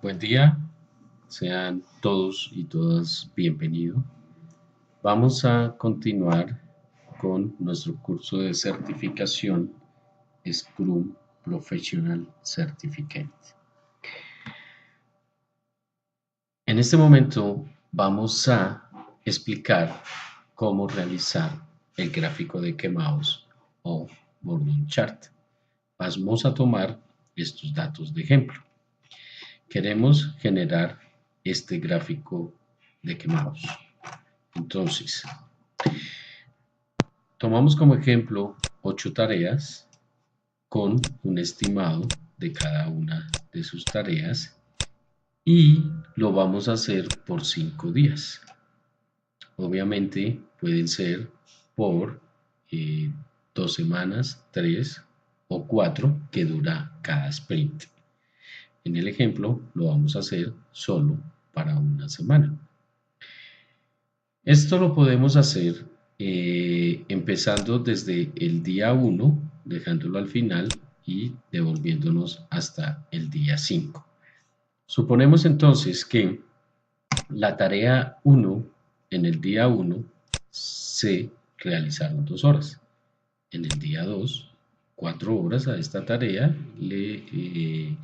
Buen día, sean todos y todas bienvenidos. Vamos a continuar con nuestro curso de certificación Scrum Professional Certificate. En este momento vamos a explicar cómo realizar el gráfico de quemados o Bordon Chart. Vamos a tomar estos datos de ejemplo. Queremos generar este gráfico de quemados. Entonces, tomamos como ejemplo 8 tareas con un estimado de cada una de sus tareas y lo vamos a hacer por 5 días. Obviamente pueden ser por 2 semanas, 3 o 4 que dura cada sprint. En el ejemplo lo vamos a hacer solo para una semana. Esto lo podemos hacer empezando desde el día 1, dejándolo al final y devolviéndonos hasta el día 5. Suponemos entonces que la tarea 1 en el día 1 se realizaron 2 horas. En el día 2, 4 horas a esta tarea le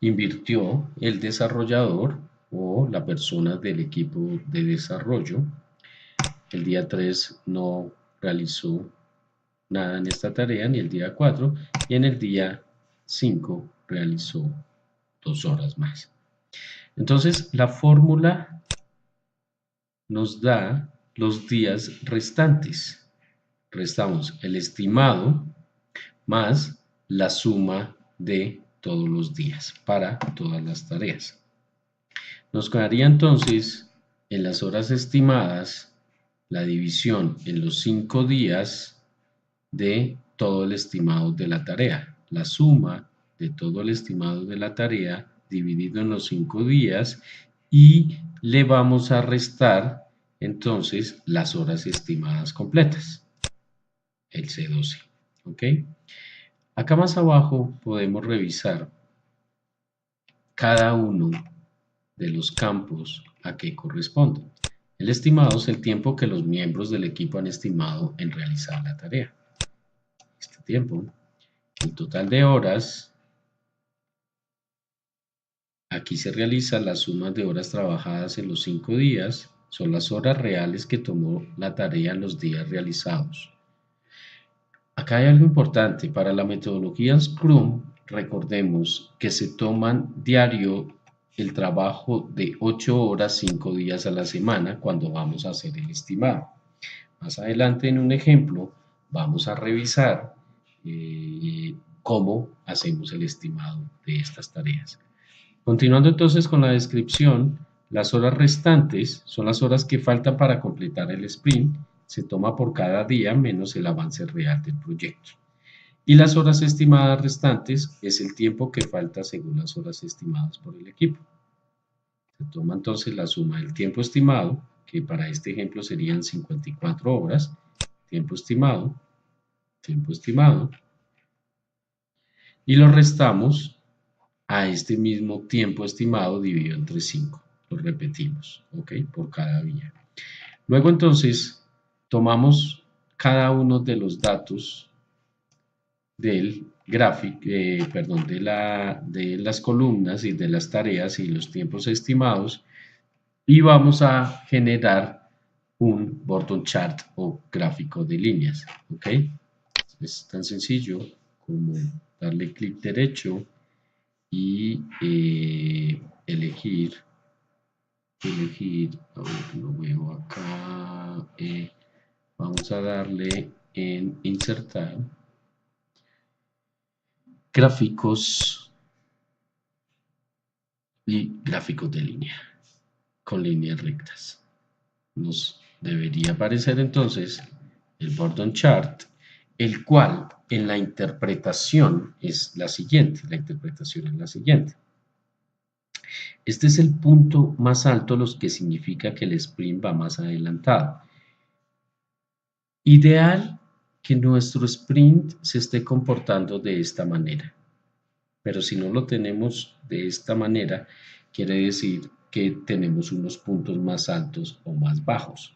invirtió el desarrollador o la persona del equipo de desarrollo. El día 3 no realizó nada en esta tarea, ni el día 4, y en el día 5 realizó 2 horas más. Entonces, la fórmula nos da los días restantes. Restamos el estimado más la suma de todos los días para todas las tareas. Nos quedaría entonces en las horas estimadas la división en los 5 días de todo el estimado de la tarea. La suma de todo el estimado de la tarea dividido en los 5 días y le vamos a restar entonces las horas estimadas completas, el C12. ¿Ok? Acá más abajo podemos revisar cada uno de los campos a que corresponden. El estimado es el tiempo que los miembros del equipo han estimado en realizar la tarea. Este tiempo, el total de horas, aquí se realiza la suma de horas trabajadas en los 5 días, son las horas reales que tomó la tarea en los días realizados. Acá hay algo importante, para la metodología Scrum, recordemos que se toman diario el trabajo de 8 horas 5 días a la semana cuando vamos a hacer el estimado. Más adelante en un ejemplo vamos a revisar cómo hacemos el estimado de estas tareas. Continuando entonces con la descripción, las horas restantes son las horas que faltan para completar el sprint, se toma por cada día menos el avance real del proyecto. Y las horas estimadas restantes es el tiempo que falta según las horas estimadas por el equipo. Se toma entonces la suma del tiempo estimado, que para este ejemplo serían 54 horas, tiempo estimado, y lo restamos a este mismo tiempo estimado dividido entre 5. Lo repetimos, ¿ok? Por cada vía. Luego entonces tomamos cada uno de los datos del gráfico, de las columnas y de las tareas y los tiempos estimados y vamos a generar un Bordon Chart o gráfico de líneas, ¿ok? Es tan sencillo como darle clic derecho y elegir, a ver, lo veo acá, vamos a darle en insertar gráficos y gráficos de línea con líneas rectas. Nos debería aparecer entonces el Bordon Chart, el cual en la interpretación es la siguiente. Este es el punto más alto, lo que significa que el sprint va más adelantado. Ideal que nuestro sprint se esté comportando de esta manera. Pero si no lo tenemos de esta manera, quiere decir que tenemos unos puntos más altos o más bajos.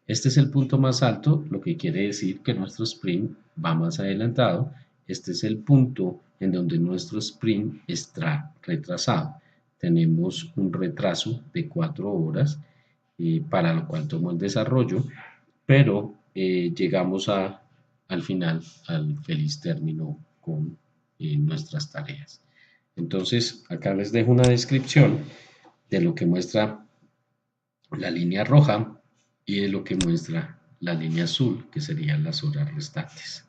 Este es el punto más alto, lo que quiere decir que nuestro sprint va más adelantado. Este es el punto en donde nuestro sprint está retrasado. Tenemos un retraso de 4 horas, para lo cual tomó el desarrollo, pero llegamos al final, al feliz término con nuestras tareas. Entonces, acá les dejo una descripción de lo que muestra la línea roja y de lo que muestra la línea azul, que serían las horas restantes.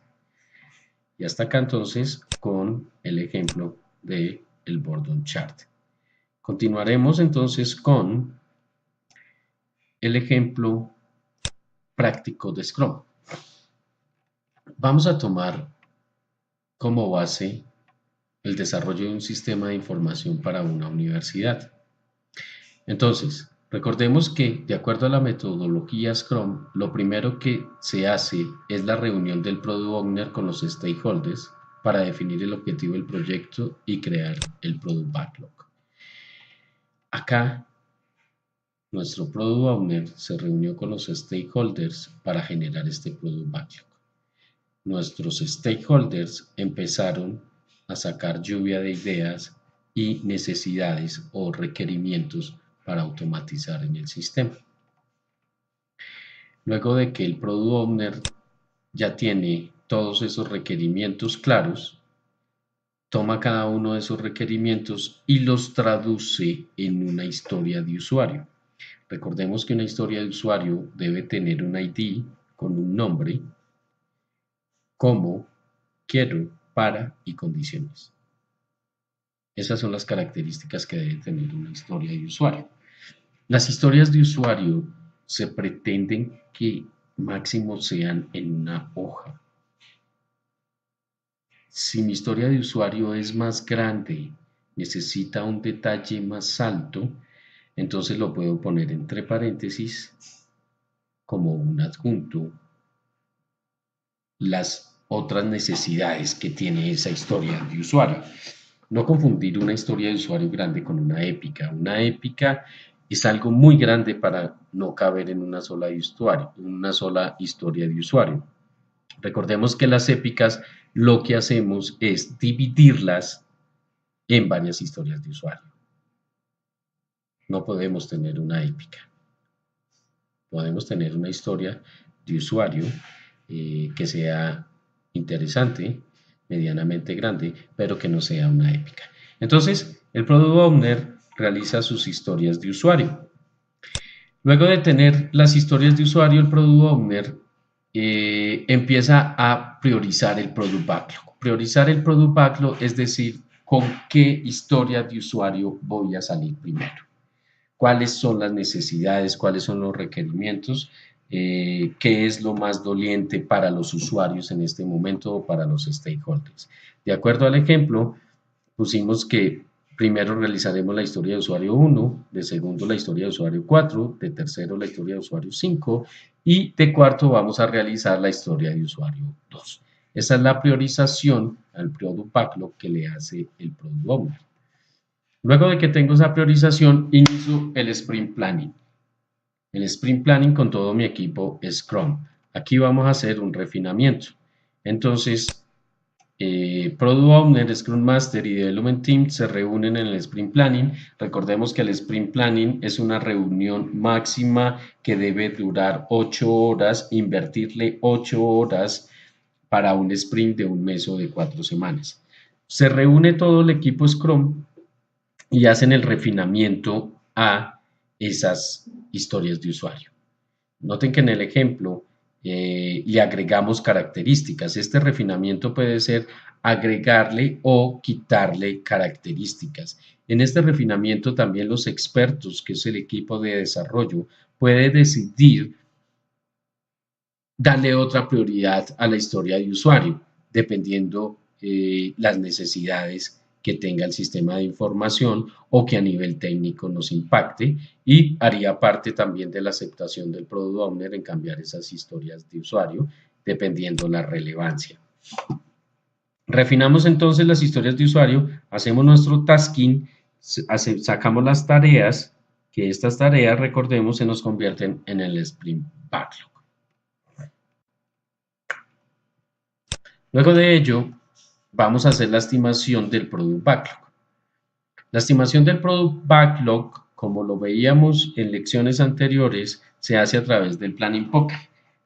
Y hasta acá entonces con el ejemplo del Boredom Chart. Continuaremos entonces con el ejemplo práctico de Scrum. Vamos a tomar como base el desarrollo de un sistema de información para una universidad. Entonces, recordemos que, de acuerdo a la metodología Scrum, lo primero que se hace es la reunión del Product Owner con los stakeholders para definir el objetivo del proyecto y crear el Product Backlog. Acá, nuestro Product Owner se reunió con los stakeholders para generar este Product Backlog. Nuestros stakeholders empezaron a sacar lluvia de ideas y necesidades o requerimientos para automatizar en el sistema. Luego de que el Product Owner ya tiene todos esos requerimientos claros, toma cada uno de esos requerimientos y los traduce en una historia de usuario. Recordemos que una historia de usuario debe tener un ID con un nombre, como, quiero, para y condiciones. Esas son las características que debe tener una historia de usuario. Las historias de usuario se pretenden que máximo sean en una hoja. Si mi historia de usuario es más grande, necesita un detalle más alto, entonces lo puedo poner entre paréntesis como un adjunto las otras necesidades que tiene esa historia de usuario. No confundir una historia de usuario grande con una épica. Una épica es algo muy grande para no caber en una sola historia de usuario. Recordemos que las épicas lo que hacemos es dividirlas en varias historias de usuario. No podemos tener una épica. Podemos tener una historia de usuario que sea interesante, medianamente grande, pero que no sea una épica. Entonces, el Product Owner realiza sus historias de usuario. Luego de tener las historias de usuario, el Product Owner empieza a priorizar el Product Backlog. Priorizar el Product Backlog es decir, con qué historia de usuario voy a salir primero. Cuáles son las necesidades, cuáles son los requerimientos, qué es lo más doliente para los usuarios en este momento o para los stakeholders. De acuerdo al ejemplo, pusimos que primero realizaremos la historia de usuario 1, de segundo la historia de usuario 4, de tercero la historia de usuario 5 y de cuarto vamos a realizar la historia de usuario 2. Esa es la priorización al Product Backlog que le hace el Product Owner. Luego de que tengo esa priorización, inicio el Sprint Planning. El Sprint Planning con todo mi equipo Scrum. Aquí vamos a hacer un refinamiento. Entonces, Product Owner, Scrum Master y Development Team se reúnen en el Sprint Planning. Recordemos que el Sprint Planning es una reunión máxima que debe durar 8 horas, invertirle 8 horas para un sprint de un mes o de 4 semanas. Se reúne todo el equipo Scrum y hacen el refinamiento a esas historias de usuario. Noten que en el ejemplo le agregamos características. Este refinamiento puede ser agregarle o quitarle características. En este refinamiento también los expertos, que es el equipo de desarrollo, puede decidir darle otra prioridad a la historia de usuario, dependiendo las necesidades que tenga el sistema de información o que a nivel técnico nos impacte y haría parte también de la aceptación del Product Owner en cambiar esas historias de usuario dependiendo la relevancia. Refinamos entonces las historias de usuario, hacemos nuestro tasking sacamos las tareas, que estas tareas, recordemos, se nos convierten en el Sprint Backlog. Luego de ello, vamos a hacer la estimación del Product Backlog. La estimación del Product Backlog, como lo veíamos en lecciones anteriores, se hace a través del Planning Poker.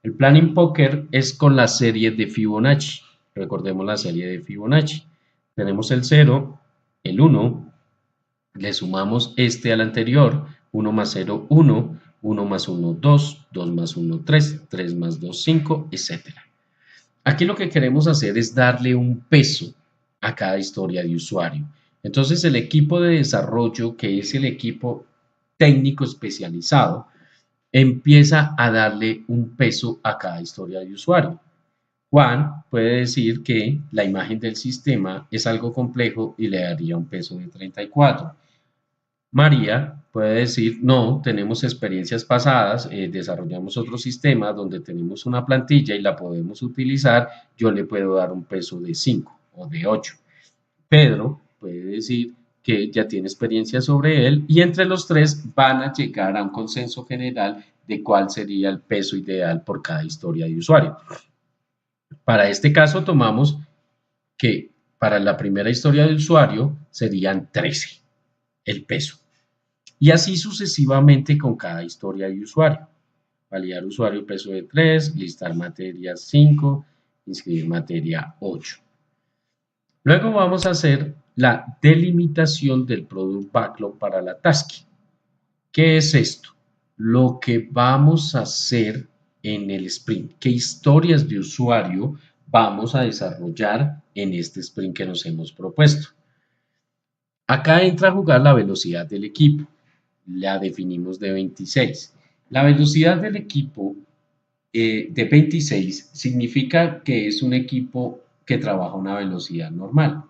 El Planning Poker es con la serie de Fibonacci. Recordemos la serie de Fibonacci. Tenemos el 0, el 1, le sumamos este al anterior, 1 más 0, 1, 1 más 1, 2, 2 más 1, 3, 3 más 2, 5, etc. Aquí lo que queremos hacer es darle un peso a cada historia de usuario. Entonces el equipo de desarrollo, que es el equipo técnico especializado, empieza a darle un peso a cada historia de usuario. Juan puede decir que la imagen del sistema es algo complejo y le daría un peso de 34. María puede decir, no, tenemos experiencias pasadas, desarrollamos otro sistema donde tenemos una plantilla y la podemos utilizar, yo le puedo dar un peso de 5 o de 8. Pedro puede decir que ya tiene experiencia sobre él y entre los tres van a llegar a un consenso general de cuál sería el peso ideal por cada historia de usuario. Para este caso tomamos que para la primera historia de usuario serían 13 el peso. Y así sucesivamente con cada historia de usuario. Validar usuario peso de 3, listar materia 5, inscribir materia 8. Luego vamos a hacer la delimitación del Product Backlog para la task. ¿Qué es esto? Lo que vamos a hacer en el sprint. ¿Qué historias de usuario vamos a desarrollar en este sprint que nos hemos propuesto? Acá entra a jugar la velocidad del equipo. La definimos de 26. La velocidad del equipo de 26 significa que es un equipo que trabaja a una velocidad normal.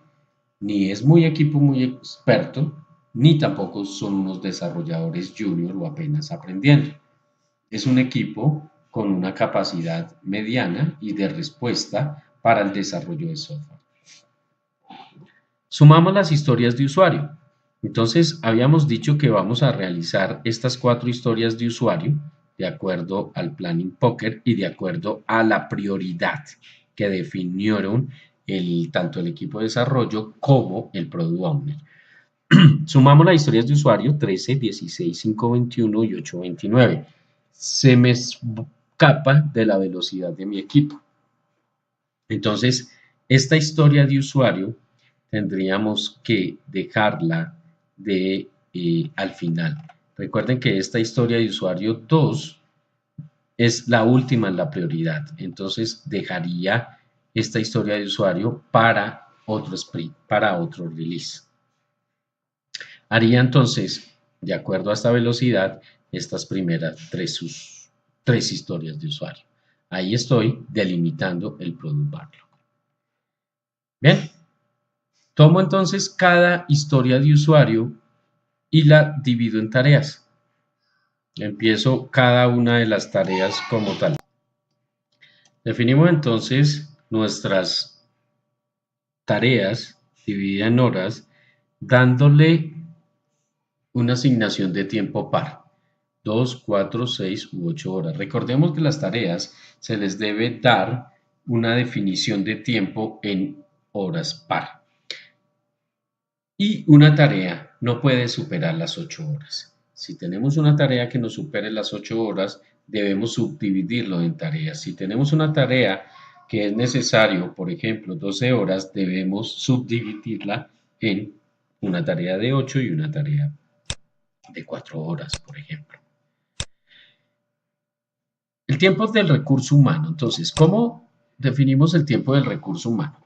Ni es muy equipo muy experto, ni tampoco son unos desarrolladores junior o apenas aprendiendo. Es un equipo con una capacidad mediana y de respuesta para el desarrollo de software. Sumamos las historias de usuario. Entonces, habíamos dicho que vamos a realizar estas 4 historias de usuario de acuerdo al Planning Poker y de acuerdo a la prioridad que definieron tanto el equipo de desarrollo como el Product Owner. Sumamos las historias de usuario 13, 16, 5, 21 y 8, 29. Se me escapa de la velocidad de mi equipo. Entonces, esta historia de usuario tendríamos que dejarla al final. Recuerden que esta historia de usuario 2 es la última en la prioridad. Entonces dejaría esta historia de usuario para otro sprint, para otro release. Haría entonces, de acuerdo a esta velocidad, estas primeras tres historias de usuario. Ahí estoy delimitando el Product Backlog. Bien. Tomo entonces cada historia de usuario y la divido en tareas. Empiezo cada una de las tareas como tal. Definimos entonces nuestras tareas divididas en horas, dándole una asignación de tiempo par. 2, 4, 6 u 8 horas. Recordemos que las tareas se les debe dar una definición de tiempo en horas par. Y una tarea no puede superar las 8 horas. Si tenemos una tarea que no supere las 8 horas, debemos subdividirlo en tareas. Si tenemos una tarea que es necesario, por ejemplo, 12 horas, debemos subdividirla en una tarea de 8 y una tarea de 4 horas, por ejemplo. El tiempo del recurso humano. Entonces, ¿cómo definimos el tiempo del recurso humano?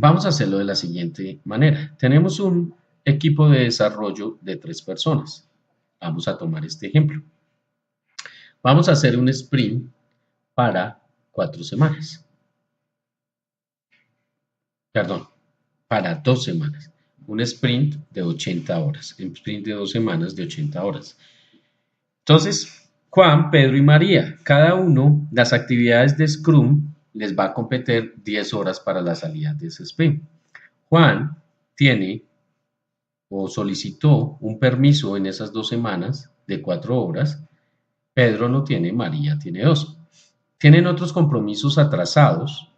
Vamos a hacerlo de la siguiente manera. Tenemos un equipo de desarrollo de 3 personas. Vamos a tomar este ejemplo. Vamos a hacer un sprint para 4 semanas. Perdón, para 2 semanas. Un sprint de 80 horas. Un sprint de 2 semanas de 80 horas. Entonces, Juan, Pedro y María, cada uno, las actividades de Scrum les va a competir 10 horas para la salida de ese sprint. Juan tiene o solicitó un permiso en esas 2 semanas de 4 horas. Pedro no tiene, María tiene 2. Tienen otros compromisos atrasados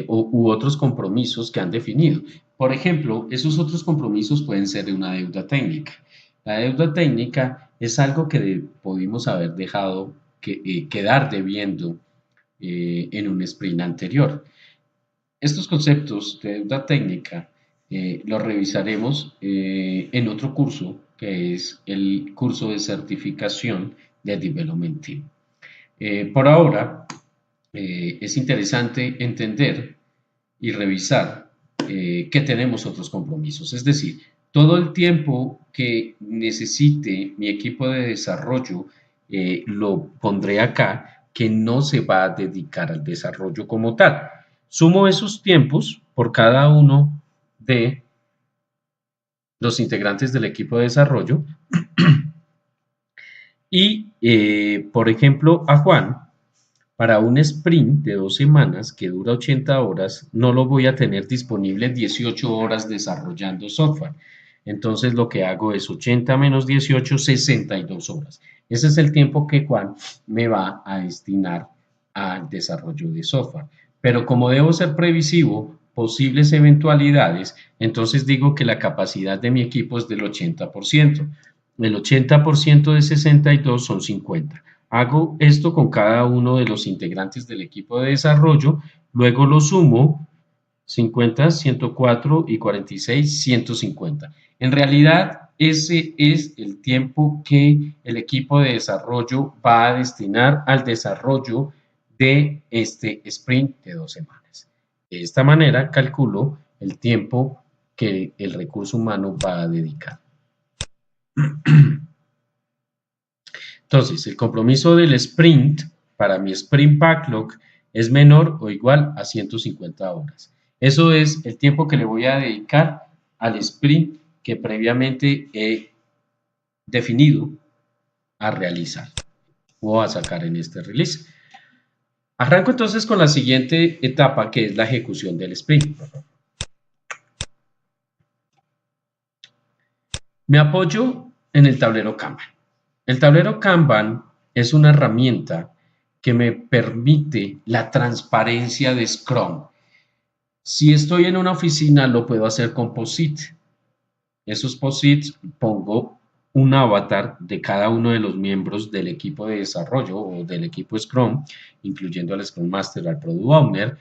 u otros compromisos que han definido. Por ejemplo, esos otros compromisos pueden ser de una deuda técnica. La deuda técnica es algo que pudimos haber dejado quedar debiendo en un sprint anterior. Estos conceptos de deuda técnica los revisaremos en otro curso, que es el curso de certificación de Development Team. Por ahora, es interesante entender y revisar que tenemos otros compromisos. Es decir, todo el tiempo que necesite mi equipo de desarrollo lo pondré acá, que no se va a dedicar al desarrollo como tal. Sumo esos tiempos por cada uno de los integrantes del equipo de desarrollo y, por ejemplo, a Juan, para un sprint de 2 semanas que dura 80 horas, no lo voy a tener disponible 18 horas desarrollando software. Entonces lo que hago es 80 menos 18, 62 horas. Ese es el tiempo que Juan me va a destinar al desarrollo de software. Pero como debo ser previsivo, posibles eventualidades, entonces digo que la capacidad de mi equipo es del 80%. El 80% de 62 son 50. Hago esto con cada uno de los integrantes del equipo de desarrollo, luego lo sumo, 50, 104 y 46, 150. En realidad, ese es el tiempo que el equipo de desarrollo va a destinar al desarrollo de este sprint de 2 semanas. De esta manera, calculo el tiempo que el recurso humano va a dedicar. Entonces, el compromiso del sprint para mi sprint backlog es menor o igual a 150 horas. Eso es el tiempo que le voy a dedicar al sprint que previamente he definido a realizar o a sacar en este release. Arranco entonces con la siguiente etapa, que es la ejecución del sprint. Me apoyo en el tablero Kanban. El tablero Kanban es una herramienta que me permite la transparencia de Scrum. Si estoy en una oficina, lo puedo hacer con POSIT. Esos POSITs pongo un avatar de cada uno de los miembros del equipo de desarrollo o del equipo Scrum, incluyendo al Scrum Master, al Product Owner.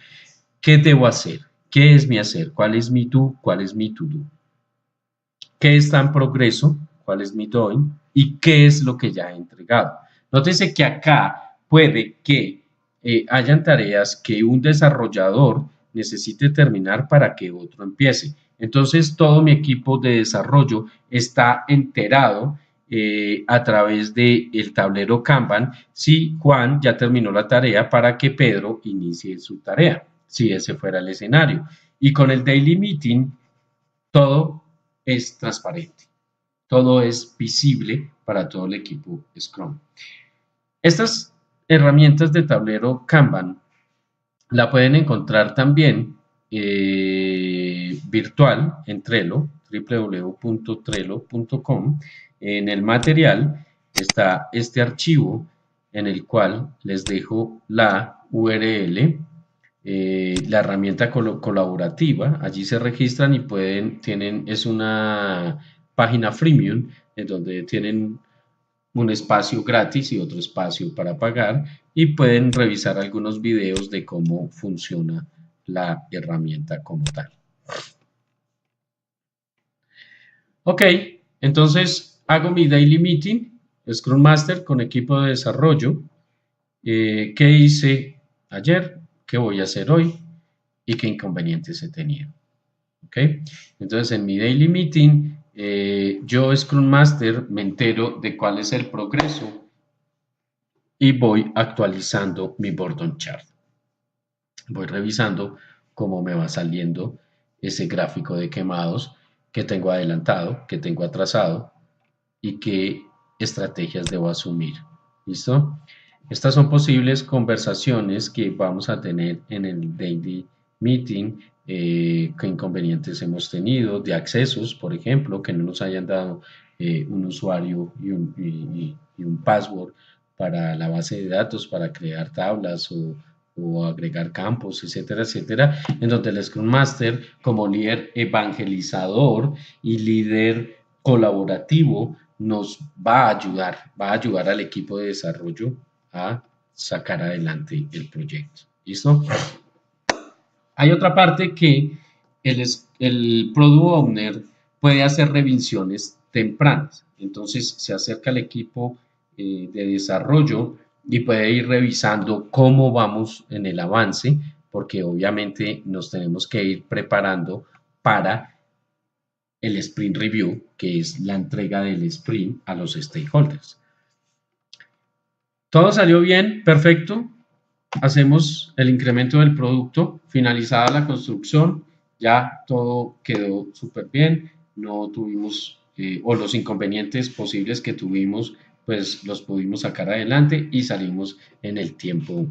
¿Qué debo hacer? ¿Qué es mi hacer? ¿Cuál es mi do? ¿Cuál es mi to-do? ¿Qué está en progreso? ¿Cuál es mi doing? ¿Y qué es lo que ya he entregado? Nótese que acá puede que hayan tareas que un desarrollador necesite terminar para que otro empiece. Entonces, todo mi equipo de desarrollo está enterado a través del tablero Kanban si Juan ya terminó la tarea para que Pedro inicie su tarea, si ese fuera el escenario. Y con el Daily Meeting, todo es transparente, todo es visible para todo el equipo Scrum. Estas herramientas de tablero Kanban la pueden encontrar también virtual en Trello, www.trello.com. En el material está este archivo en el cual les dejo la URL, la herramienta colaborativa. Allí se registran y es una página freemium en donde tienen un espacio gratis y otro espacio para pagar, y pueden revisar algunos videos de cómo funciona la herramienta como tal. Ok, entonces hago mi daily meeting, Scrum Master con equipo de desarrollo. ¿Qué hice ayer? ¿Qué voy a hacer hoy? ¿Y qué inconvenientes he tenido? Ok, entonces en mi daily meeting, yo Scrum Master me entero de cuál es el progreso y voy actualizando mi Boredom Chart. Voy revisando cómo me va saliendo ese gráfico de quemados que tengo adelantado, que tengo atrasado y qué estrategias debo asumir. ¿Listo? Estas son posibles conversaciones que vamos a tener en el Daily Meeting qué inconvenientes hemos tenido, de accesos, por ejemplo, que no nos hayan dado un usuario y un password para la base de datos, para crear tablas o agregar campos, etcétera, etcétera, en donde el Scrum Master, como líder evangelizador y líder colaborativo, nos va a ayudar al equipo de desarrollo a sacar adelante el proyecto. ¿Listo? Hay otra parte que el Product Owner puede hacer revisiones tempranas. Entonces se acerca al equipo de desarrollo y puede ir revisando cómo vamos en el avance, porque obviamente nos tenemos que ir preparando para el Sprint Review, que es la entrega del sprint a los stakeholders. Todo salió bien, perfecto. Hacemos el incremento del producto, finalizada la construcción, ya todo quedó súper bien, no tuvimos, o los inconvenientes posibles que tuvimos, pues los pudimos sacar adelante y salimos en el tiempo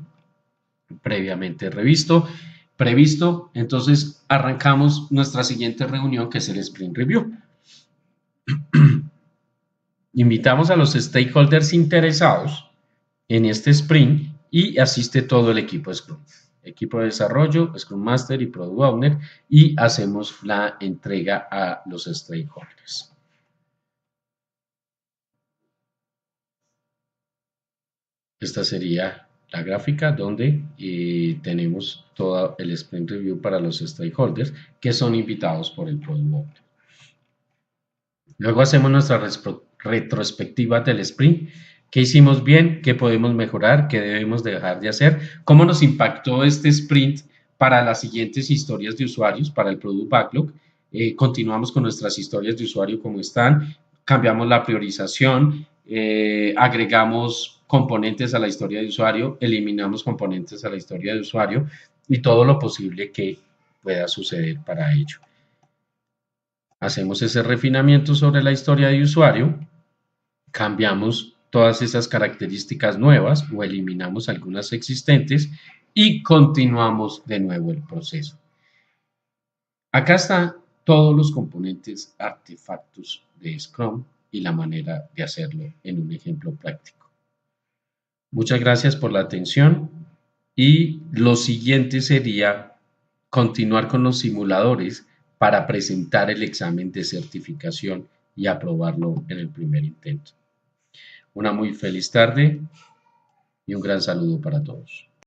previamente previsto. Entonces arrancamos nuestra siguiente reunión, que es el Sprint Review. Invitamos a los stakeholders interesados en este sprint y asiste todo el equipo Scrum, equipo de desarrollo, Scrum Master y Product Owner, y hacemos la entrega a los stakeholders. Esta sería la gráfica donde tenemos todo el sprint review para los stakeholders que son invitados por el Product Owner. Luego hacemos nuestra retrospectiva del sprint. ¿Qué hicimos bien? ¿Qué podemos mejorar? ¿Qué debemos dejar de hacer? ¿Cómo nos impactó este sprint para las siguientes historias de usuarios, para el Product Backlog? Continuamos con nuestras historias de usuario como están, cambiamos la priorización, agregamos componentes a la historia de usuario, eliminamos componentes a la historia de usuario y todo lo posible que pueda suceder para ello. Hacemos ese refinamiento sobre la historia de usuario, cambiamos todas esas características nuevas o eliminamos algunas existentes y continuamos de nuevo el proceso. Acá están todos los componentes artefactos de Scrum y la manera de hacerlo en un ejemplo práctico. Muchas gracias por la atención y lo siguiente sería continuar con los simuladores para presentar el examen de certificación y aprobarlo en el primer intento. Una muy feliz tarde y un gran saludo para todos.